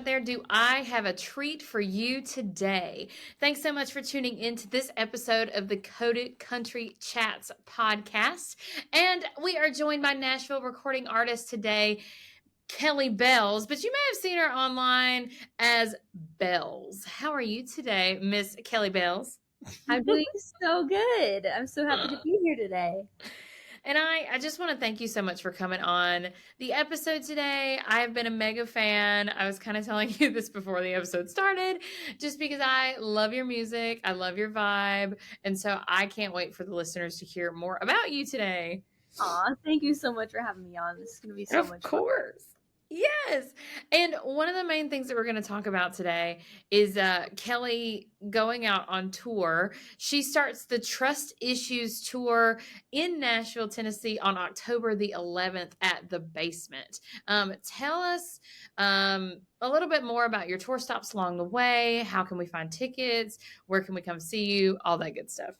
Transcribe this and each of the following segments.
out there, do I have a treat for you today? Thanks so much for tuning into this episode of the Coda Country Chats podcast. And we are joined by Nashville recording artist today, Kelli Belles, but you may have seen her online as Belles. How are you today, Miss Kelli Belles? I'm doing so good. I'm so happy to be here today. And I just want to thank you so much for coming on the episode today. I have been a mega fan. I was kind of telling you this before the episode started, just because I love your music. I love your vibe. And so I can't wait for the listeners to hear more about you today. Aw, thank you so much for having me on. This is going to be so much fun. Of course. Yes. And one of the main things that we're going to talk about today is Kelli going out on tour. She starts the Trust Issues tour in Nashville, Tennessee on October the 11th at the Basement. Tell us a little bit more about your tour stops along the way. How can we find tickets? Where can we come see you? All that good stuff.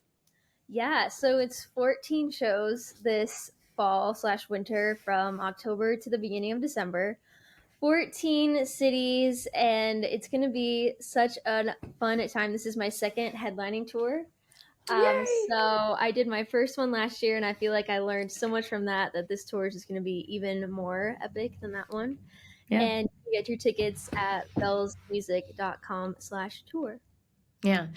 Yeah, so it's 14 shows this fall/winter from October to the beginning of December. 14 cities, and it's going to be such a fun time. This is my second headlining tour. So I did my first one last year, and I feel like I learned so much from that this tour is just going to be even more epic than that one. Yeah. And you get your tickets at bellsmusic.com/tour. Yeah.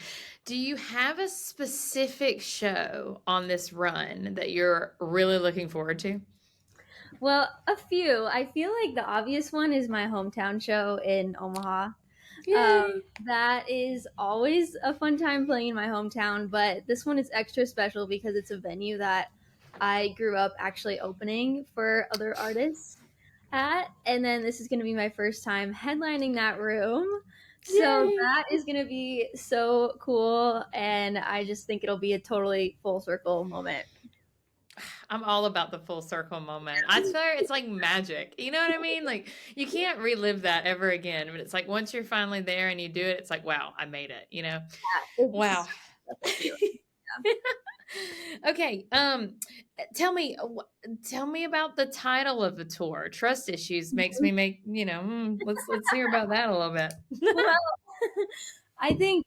Do you have a specific show on this run that you're really looking forward to? Well, a few. I feel like the obvious one is my hometown show in Omaha. That is always a fun time playing in my hometown, but this one is extra special because it's a venue that I grew up actually opening for other artists at, and then this is going to be my first time headlining that room. So that is going to be so cool, and I just think it'll be a totally full circle moment. I'm all about the full circle moment. I swear it's like magic. You know what I mean? Like you can't relive that ever again. But it's like once you're finally there and you do it, it's like, wow, I made it, you know? Yeah, wow. Okay. Tell me about the title of the tour. Trust Issues makes me let's hear about that a little bit. Well, I think,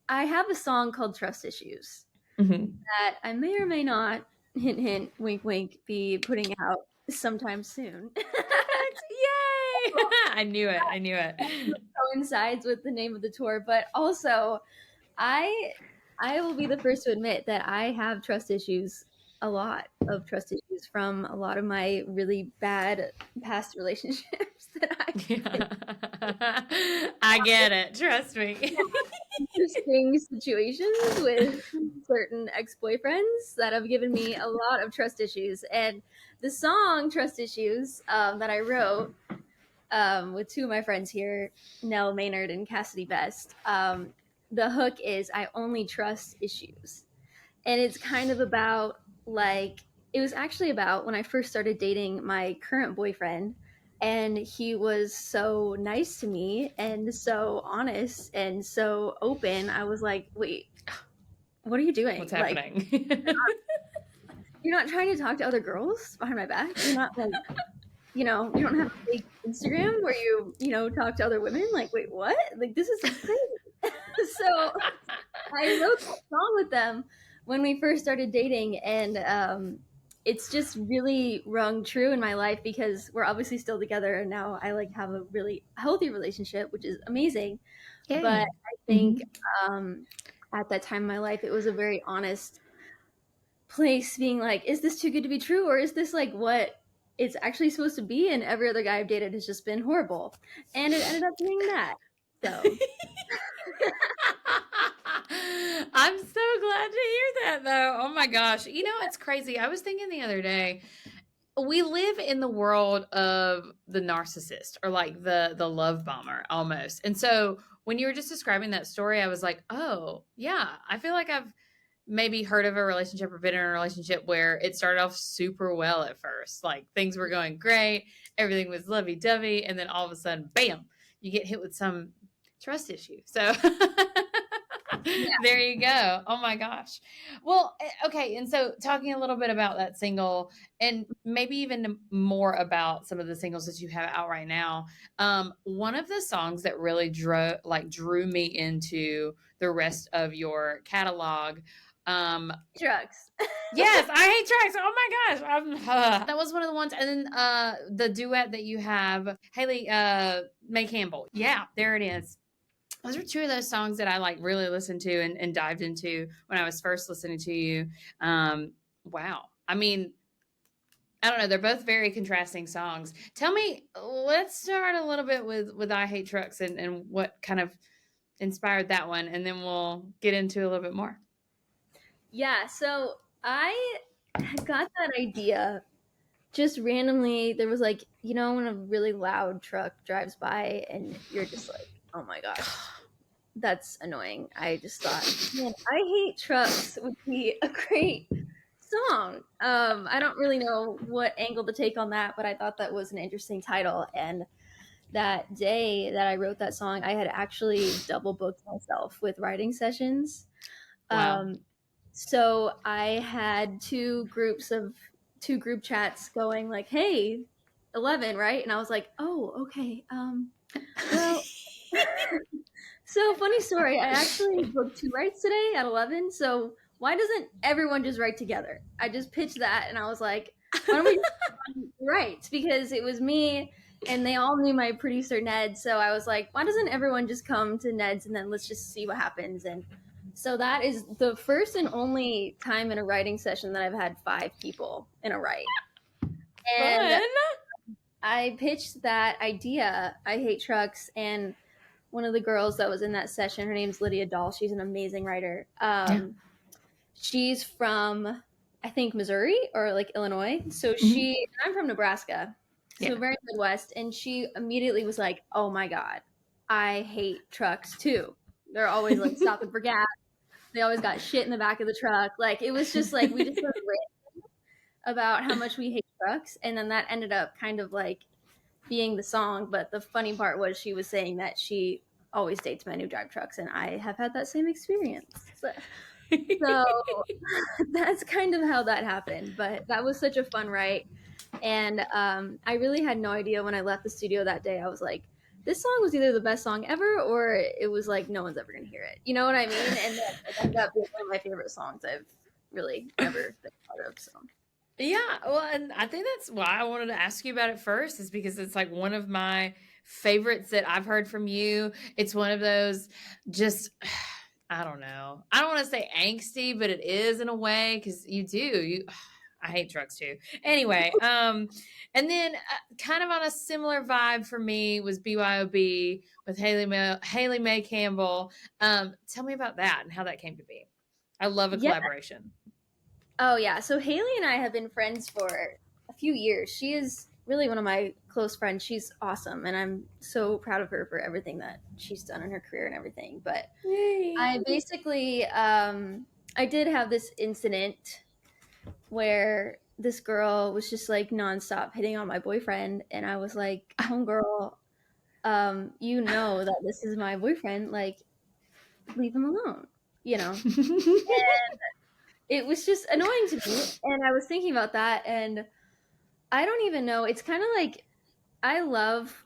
I have a song called Trust Issues that I may or may not, hint, hint, wink, wink, be putting out sometime soon. Yay! I knew it. Coincides with the name of the tour, but also I will be the first to admit that I have trust issues, a lot of trust issues from a lot of my really bad past relationships that I get it. Trust me. Interesting situations with certain ex-boyfriends that have given me a lot of trust issues. And the song Trust Issues that I wrote with two of my friends here, Nell Maynard and Cassidy Best, the hook is I only trust issues. And it's kind of about it was actually about when I first started dating my current boyfriend, and he was so nice to me and so honest and so open. I was like, wait, what are you doing? What's happening? You're not trying to talk to other girls behind my back. You're not you don't have a big Instagram where you talk to other women. Like, wait, what? Like, this is crazy. So I wrote that song with them when we first started dating, and it's just really rung true in my life because we're obviously still together, and now I have a really healthy relationship, which is amazing. Yay. But I think at that time in my life, it was a very honest place, being like, is this too good to be true, or is this what it's actually supposed to be? And every other guy I've dated has just been horrible, and it ended up being that. So I'm so glad to hear that, though. Oh my gosh. It's crazy. I was thinking the other day, we live in the world of the narcissist, or the love bomber almost. And so when you were just describing that story, I was like, oh yeah, I feel like I've maybe heard of a relationship or been in a relationship where it started off super well at first. Like things were going great. Everything was lovey-dovey. And then all of a sudden, bam, you get hit with some trust issue. So There you go. Oh my gosh. Well, okay. And so talking a little bit about that single and maybe even more about some of the singles that you have out right now. One of the songs that really drew me into the rest of your catalog. Trucks. Yes, I hate trucks. Oh my gosh. That was one of the ones. And then the duet that you have, Haley May Campbell. Yeah, there it is. Those are two of those songs that I like really listened to and dived into when I was first listening to you. Wow. I mean, I don't know. They're both very contrasting songs. Tell me, let's start a little bit with I Hate Trucks and what kind of inspired that one. And then we'll get into a little bit more. Yeah. So I got that idea just randomly. There was like, when a really loud truck drives by and you're just like, oh my gosh, that's annoying. I just thought, man, I Hate Trucks would be a great song. I don't really know what angle to take on that, but I thought that was an interesting title. And that day that I wrote that song, I had actually double booked myself with writing sessions. Wow. So I had two group chats going like, hey, 11, right? And I was like, oh, okay. Well, so funny story. I actually booked 2 writes today at 11. So why doesn't everyone just write together? I just pitched that and I was like, why don't we just write? Because it was me and they all knew my producer, Ned. So I was like, why doesn't everyone just come to Ned's and then let's just see what happens? And so that is the first and only time in a writing session that I've had 5 people in a write. And Fun. I pitched that idea, I Hate Trucks, and one of the girls that was in that session, her name's Lydia Dahl. She's an amazing writer. She's from, I think, Missouri or like Illinois. So I'm from Nebraska, so very Midwest. And she immediately was like, oh my God, I hate trucks too. They're always like stopping for gas. They always got shit in the back of the truck. Like, it was just like, we just started ranting about how much we hate trucks. And then that ended up kind of like being the song. But the funny part was she was saying that she always dates men who drive trucks. And I have had that same experience. So that's kind of how that happened. But that was such a fun write. And I really had no idea when I left the studio that day. I was like, this song was either the best song ever or it was like no one's ever gonna hear it. You know what I mean? And then it ended up being one of my favorite songs I've really ever been part of. So yeah, well, and I think that's why I wanted to ask you about it first, is because it's like one of my favorites that I've heard from you. It's one of those just, I don't know. I don't want to say angsty, but it is in a way, because I hate trucks too. Anyway, and then kind of on a similar vibe for me was BYOB with Haley May Campbell. Tell me about that and how that came to be. I love a collaboration. Oh yeah, so Haley and I have been friends for a few years. She is really one of my close friends. She's awesome, and I'm so proud of her for everything that she's done in her career and everything. But yay. I basically, I did have this incident where this girl was just like nonstop hitting on my boyfriend, and I was like, homegirl, you know that this is my boyfriend, like, leave him alone, you know? And it was just annoying to me, and I was thinking about that, and I don't even know, it's kind of like, I love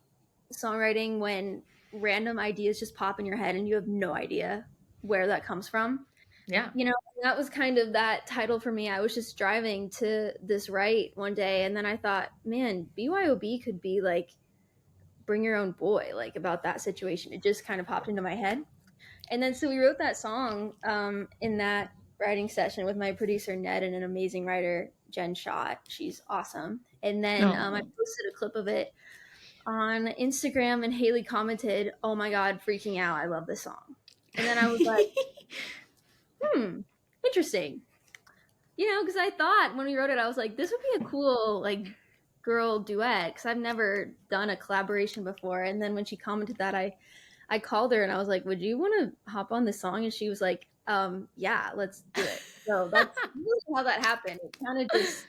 songwriting when random ideas just pop in your head and you have no idea where that comes from. Yeah. You know, that was kind of that title for me. I was just driving to this write one day, and then I thought, man, BYOB could be like Bring Your Own Boy, like about that situation. It just kind of popped into my head. And then so we wrote that song in that writing session with my producer, Ned, and an amazing writer, Jenn Schott. She's awesome. And then I posted a clip of it on Instagram, and Haley commented, oh my God, freaking out. I love this song. And then I was like, interesting. You know, because I thought when we wrote it, I was like, this would be a cool, like, girl duet, because I've never done a collaboration before. And then when she commented that, I called her and I was like, would you want to hop on this song? And she was like, yeah, let's do it. So that's really how that happened. It kind of just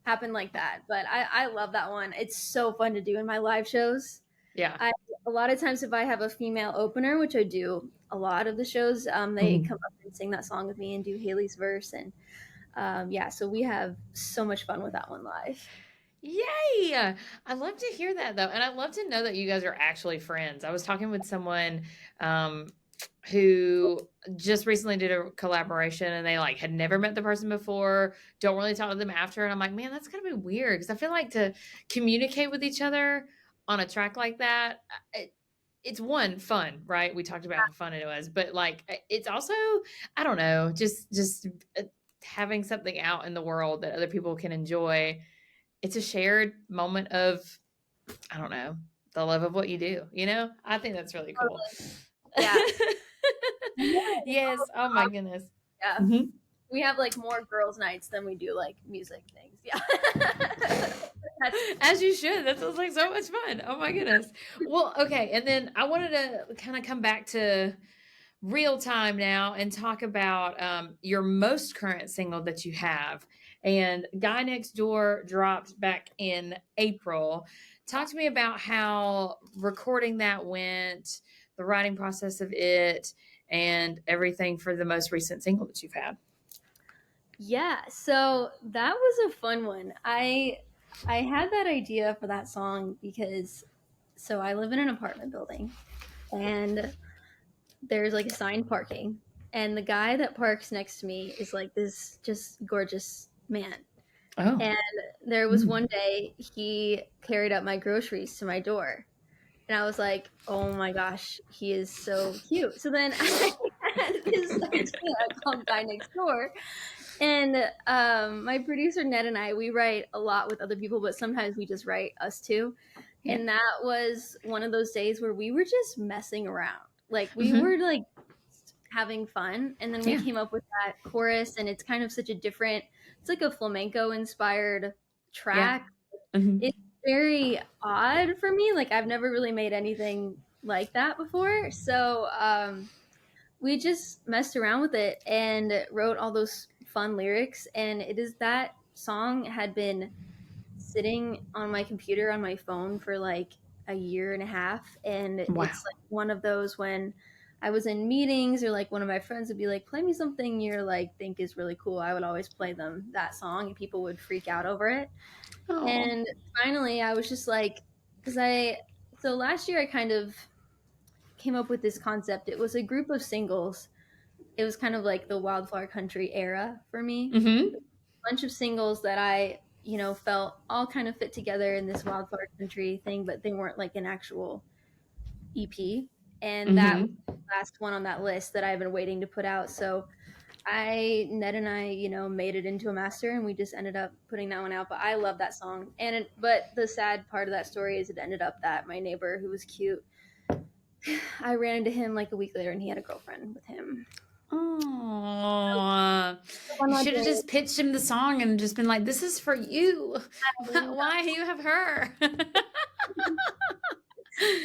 happened like that. But I love that one. It's so fun to do in my live shows. Yeah. a lot of times if I have a female opener, which I do a lot of the shows, they come up and sing that song with me and do Haley's verse. And yeah, so we have so much fun with that one live. Yay! I love to hear that though. And I love to know that you guys are actually friends. I was talking with someone who just recently did a collaboration and they like had never met the person before, don't really talk to them after. And I'm like, man, that's gonna be weird because I feel like to communicate with each other on a track like that, it's one fun, right? We talked about how fun it was, but like it's also, I don't know, just having something out in the world that other people can enjoy. It's a shared moment of, I don't know, the love of what you do, you know? I think that's really cool. Yeah. Yes. Oh my goodness. Yeah. Mm-hmm. We have like more girls' nights than we do like music things. Yeah. As you should. That sounds like so much fun. Oh my goodness. Well, okay. And then I wanted to kind of come back to real time now and talk about your most current single that you have. And Guy Next Door dropped back in April. Talk to me about how recording that went, the writing process of it, and everything for the most recent single that you've had. Yeah, so that was a fun one. I had that idea for that song because so I live in an apartment building and there's like assigned parking, and the guy that parks next to me is like this just gorgeous man. Oh. And there was one day he carried up my groceries to my door. And I was like, oh my gosh, he is so cute. So then I had this idea called Guy Next Door. And my producer, Ned, and I, we write a lot with other people, but sometimes we just write us two. Yeah. And that was one of those days where we were just messing around. Like, we were, like, having fun. And then we came up with that chorus, and it's kind of such a different, it's like a flamenco-inspired track. Yeah. It's very odd for me. Like, I've never really made anything like that before. So we just messed around with it and wrote all those fun lyrics. And it is that song had been sitting on my computer on my phone for like a year and a half. And it's like one of those when I was in meetings or like one of my friends would be like, play me something you're like think is really cool. I would always play them that song and people would freak out over it. Aww. And finally I was just like, so last year I kind of came up with this concept. It was a group of singles. It was kind of like the Wildflower Country era for me. A bunch of singles that I, felt all kind of fit together in this Wildflower Country thing, but they weren't like an actual EP. And that was the last one on that list that I've been waiting to put out. So Ned and I, made it into a master, and we just ended up putting that one out. But I love that song. But the sad part of that story is it ended up that my neighbor, who was cute, I ran into him like a week later, and he had a girlfriend with him. Oh, you should have just pitched him the song and just been like, "This is for you. Why do you have her?"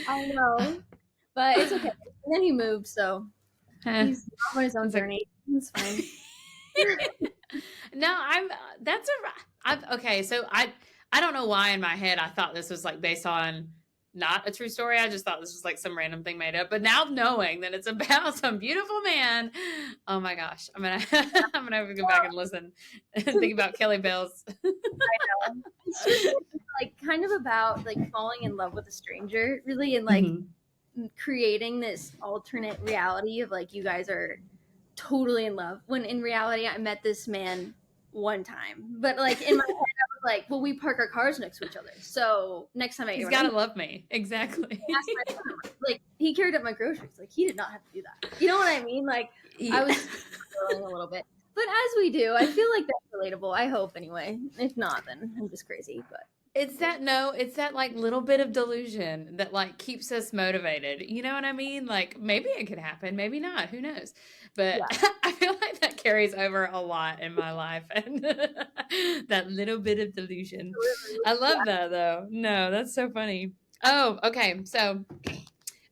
I know, but it's okay. And then he moved, so he's on his own journey. It's fine. No, okay. So I don't know why in my head I thought this was like based on not a true story. I just thought this was like some random thing made up. But now knowing that it's about some beautiful man, oh my gosh, I'm gonna have to go back and listen and think about Kelli Belles. I know. It's just like kind of about like falling in love with a stranger, really, and like creating this alternate reality of like you guys are totally in love. When in reality, I met this man one time, but like in my head, I was like, well, we park our cars next to each other, so next time he's gotta love me. Exactly. Like he carried up my groceries. Like he did not have to do that. You know what I mean? Like I was a little bit, but as we do, I feel like that's relatable. I hope anyway. If not, then I'm just crazy. But it's that like little bit of delusion that like keeps us motivated. You know what I mean? Like maybe it could happen, maybe not. Who knows? But yeah. I feel like that carries over a lot in my life, and that little bit of delusion. I love that though. No, that's so funny. Oh, okay. So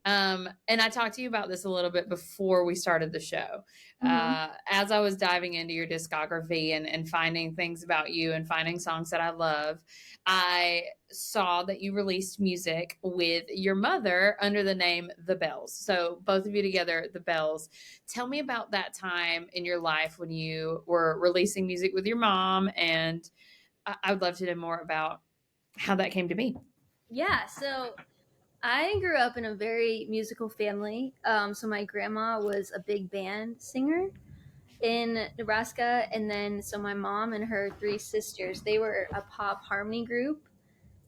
And I talked to you about this a little bit before we started the show. As I was diving into your discography and finding things about you and finding songs that I love, I saw that you released music with your mother under the name The Belles. So both of you together, The Belles. Tell me about that time in your life when you were releasing music with your mom, and I would love to know more about how that came to be. Yeah, so I grew up in a very musical family. So my grandma was a big band singer in Nebraska, and then so my mom and her three sisters, they were a pop harmony group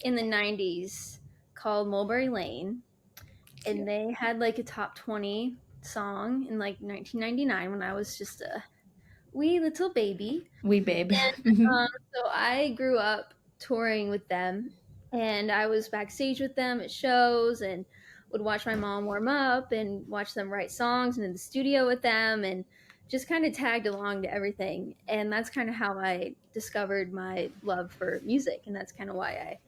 in the 90s called Mulberry Lane, and they had like a top 20 song in like 1999 when I was just a wee little baby. Wee babe. So I grew up touring with them, and I was backstage with them at shows and would watch my mom warm up and watch them write songs and in the studio with them and just kind of tagged along to everything. And that's kind of how I discovered my love for music. And that's kind of why I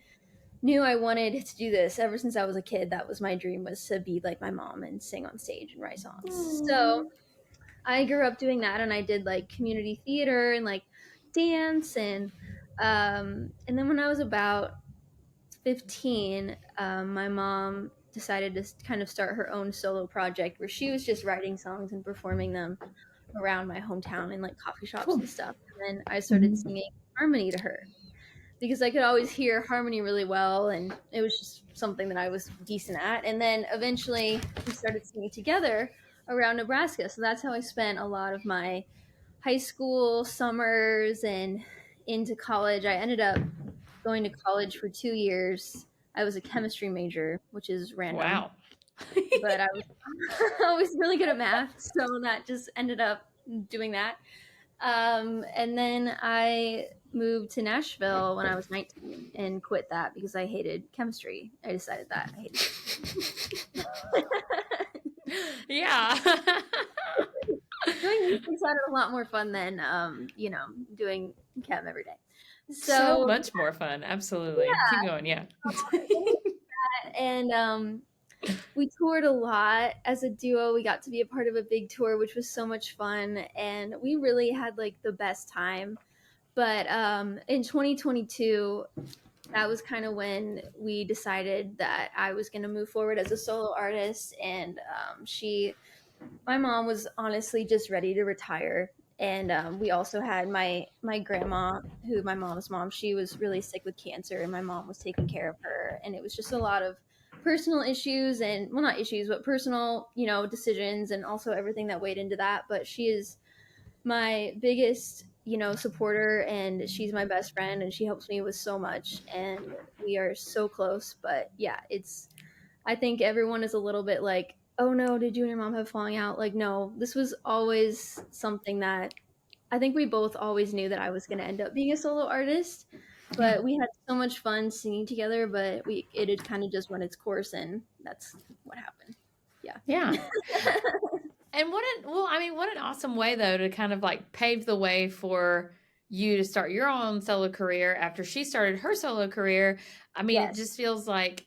knew I wanted to do this ever since I was a kid. That was my dream, was to be like my mom and sing on stage and write songs. So I grew up doing that, and I did like community theater and like dance, and then when I was about 15, my mom decided to kind of start her own solo project where she was just writing songs and performing them around my hometown in like coffee shops and stuff. And then I started singing harmony to her because I could always hear harmony really well, and it was just something that I was decent at. And then eventually we started singing together around Nebraska. So that's how I spent a lot of my high school summers and into college. I ended up going to college for 2 years. I was a chemistry major, which is random. Wow. But I was always really good at math, so that just ended up doing that. And then I moved to Nashville when I was 19 and quit that because I hated chemistry. I decided that I hated it. Yeah. Doing music sounded a lot more fun than, doing chem every day. So much more fun. Absolutely. Yeah. Keep going. Yeah. And we toured a lot as a duo. We got to be a part of a big tour, which was so much fun, and we really had like the best time. But in 2022, that was kind of when we decided that I was going to move forward as a solo artist, and my mom was honestly just ready to retire. And we also had my grandma, who my mom's mom, she was really sick with cancer, and my mom was taking care of her, and it was just a lot of personal issues, and well, not issues, but personal, decisions, and also everything that weighed into that. But she is my biggest, supporter, and she's my best friend, and she helps me with so much, and we are so close. But yeah, I think everyone is a little bit like, oh no, did you and your mom have falling out? Like, no, this was always something that I think we both always knew that I was going to end up being a solo artist. But we had so much fun singing together, but it had kind of just run its course, and that's what happened. Yeah. Yeah. And what an awesome way though to kind of like pave the way for you to start your own solo career after she started her solo career. I mean, Yes. It just feels like,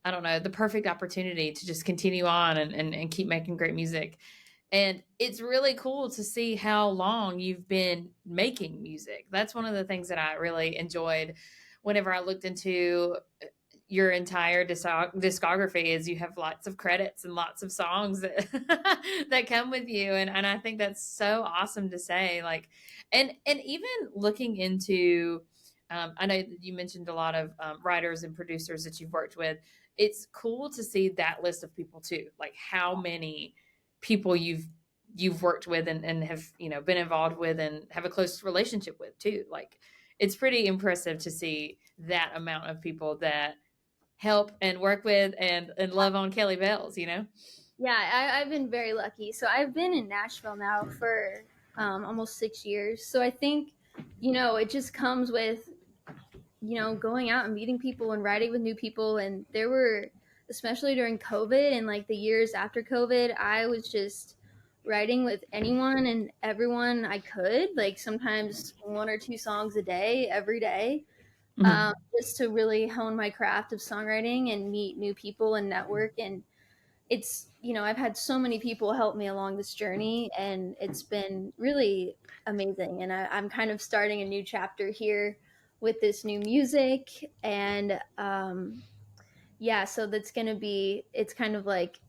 I don't know, the perfect opportunity to just continue on and keep making great music. And it's really cool to see how long you've been making music. That's one of the things that I really enjoyed whenever I looked into your entire discography, is you have lots of credits and lots of songs that that come with you. And I think that's so awesome to say. Like, and even looking into, I know that you mentioned a lot of writers and producers that you've worked with. It's cool to see that list of people too, like how many people you've worked with and have been involved with and have a close relationship with too. Like, it's pretty impressive to see that amount of people that help and work with and love on Kelli Belles. Yeah, I've been very lucky. So I've been in Nashville now for almost 6 years. So I think it just comes with going out and meeting people and writing with new people. And there were, especially during COVID and like the years after COVID, I was just writing with anyone and everyone I could, like sometimes 1 or 2 songs a day, every day, just to really hone my craft of songwriting and meet new people and network. And it's, I've had so many people help me along this journey, and it's been really amazing. And I'm kind of starting a new chapter here with this new music. And yeah, so it's kind of like,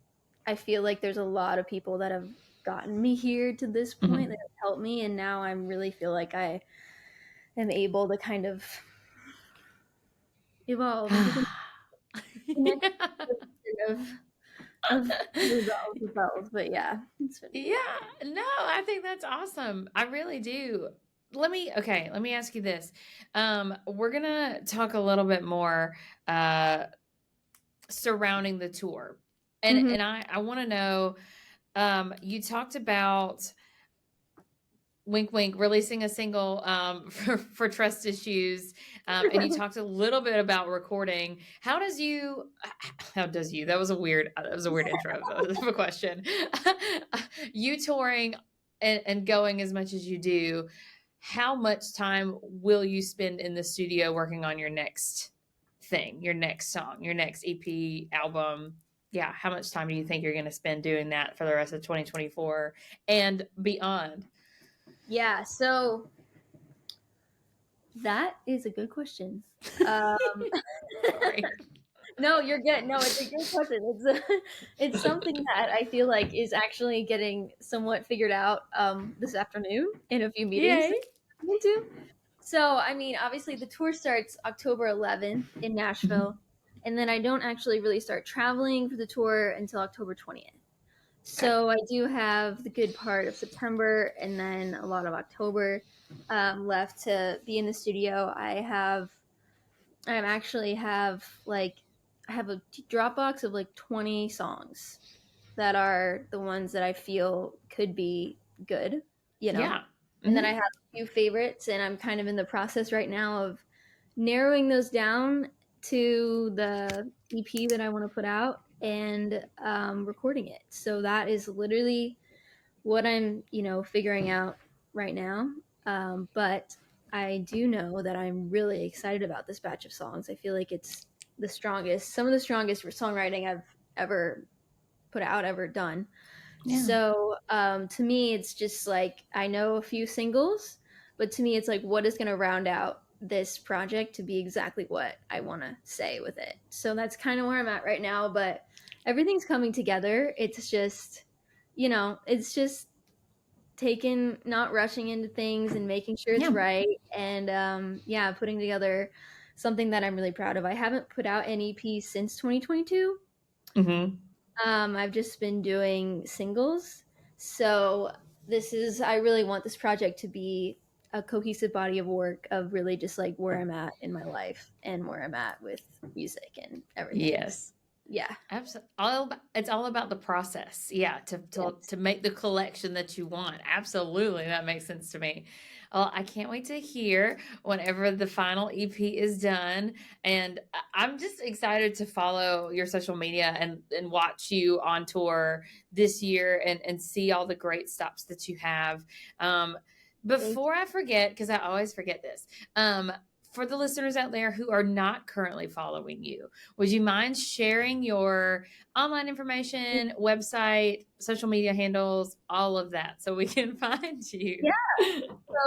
I feel like there's a lot of people that have gotten me here to this point, that have helped me. And now I really feel like I am able to kind of evolve into the next version of the bells. But yeah, it's been Yeah, no, I think that's awesome. I really do. Let me ask you this. We're gonna talk a little bit more surrounding the tour. And I want to know, you talked about wink wink releasing a single for trust issues, and you talked a little bit about recording. How does you that was a weird intro of a question. You touring and going as much as you do, how much time will you spend in the studio working on your next thing, your next song, your next EP, album? Yeah, how much time do you think you're going to spend doing that for the rest of 2024 and beyond? Yeah, so that is a good question. Sorry. No, you're good. No, it's a good question. It's something that I feel like is actually getting somewhat figured out this afternoon in a few meetings that I'm into. So, I mean, obviously the tour starts October 11th in Nashville, and then I don't actually really start traveling for the tour until October 20th. So I do have the good part of September and then a lot of October left to be in the studio. I actually have like, I have a Dropbox of like 20 songs that are the ones that I feel could be good, you know? Yeah. And then I have a few favorites, and I'm kind of in the process right now of narrowing those down to the EP that I want to put out and recording it. So that is literally what I'm, figuring out right now. But I do know that I'm really excited about this batch of songs. I feel like it's some of the strongest songwriting I've ever put out, ever done. Yeah. So to me, it's just like, I know a few singles, but to me, it's like, what is going to round out this project to be exactly what I want to say with it. So that's kind of where I'm at right now, but everything's coming together. It's just, it's just not rushing into things and making sure it's right. And putting together something that I'm really proud of. I haven't put out an EP since 2022. I've just been doing singles. So I really want this project to be a cohesive body of work of really just like where I'm at in my life and where I'm at with music and everything. Yes. Yeah. Absolutely. It's all about the process. Yeah. To make the collection that you want. Absolutely. That makes sense to me. Well, I can't wait to hear whenever the final EP is done. And I'm just excited to follow your social media and watch you on tour this year and see all the great stops that you have. Before I forget, because I always forget this, for the listeners out there who are not currently following you, would you mind sharing your online information, website, social media handles, all of that so we can find you? Yeah.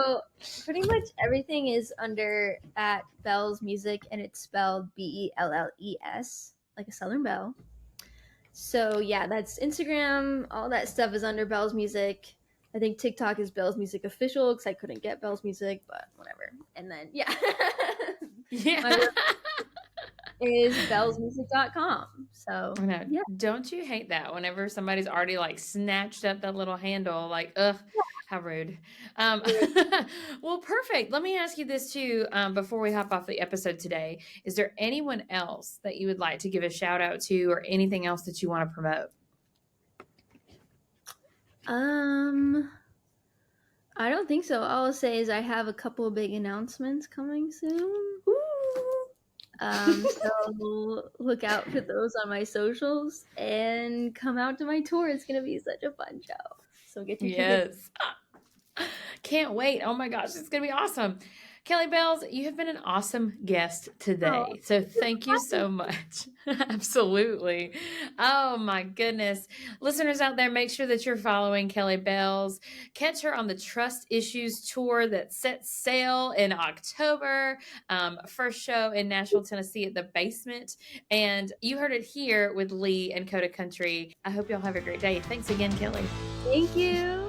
So pretty much everything is under at Belles Music, and it's spelled Belles, like a Southern belle. So yeah, that's Instagram. All that stuff is under Belles Music. I think TikTok is Belles Music Official because I couldn't get Belles Music, but whatever. And then, yeah. My work is bellesmusic.com. So, yeah. Don't you hate that whenever somebody's already like snatched up that little handle? Like, ugh, how rude. Well, perfect. Let me ask you this too, before we hop off the episode today. Is there anyone else that you would like to give a shout out to or anything else that you want to promote? I don't think so. All I'll say is I have a couple of big announcements coming soon. So look out for those on my socials and come out to my tour. It's gonna be such a fun show. So get your tickets. Can't wait. Oh my gosh, it's gonna be awesome. Kelli Belles, you have been an awesome guest today. So thank you so much. Absolutely. Oh my goodness. Listeners out there, make sure that you're following Kelli Belles. Catch her on the Trust Issues tour that sets sail in October. First show in Nashville, Tennessee at the Basement. And you heard it here with Lee and Coda Country. I hope y'all have a great day. Thanks again, Kelli. Thank you.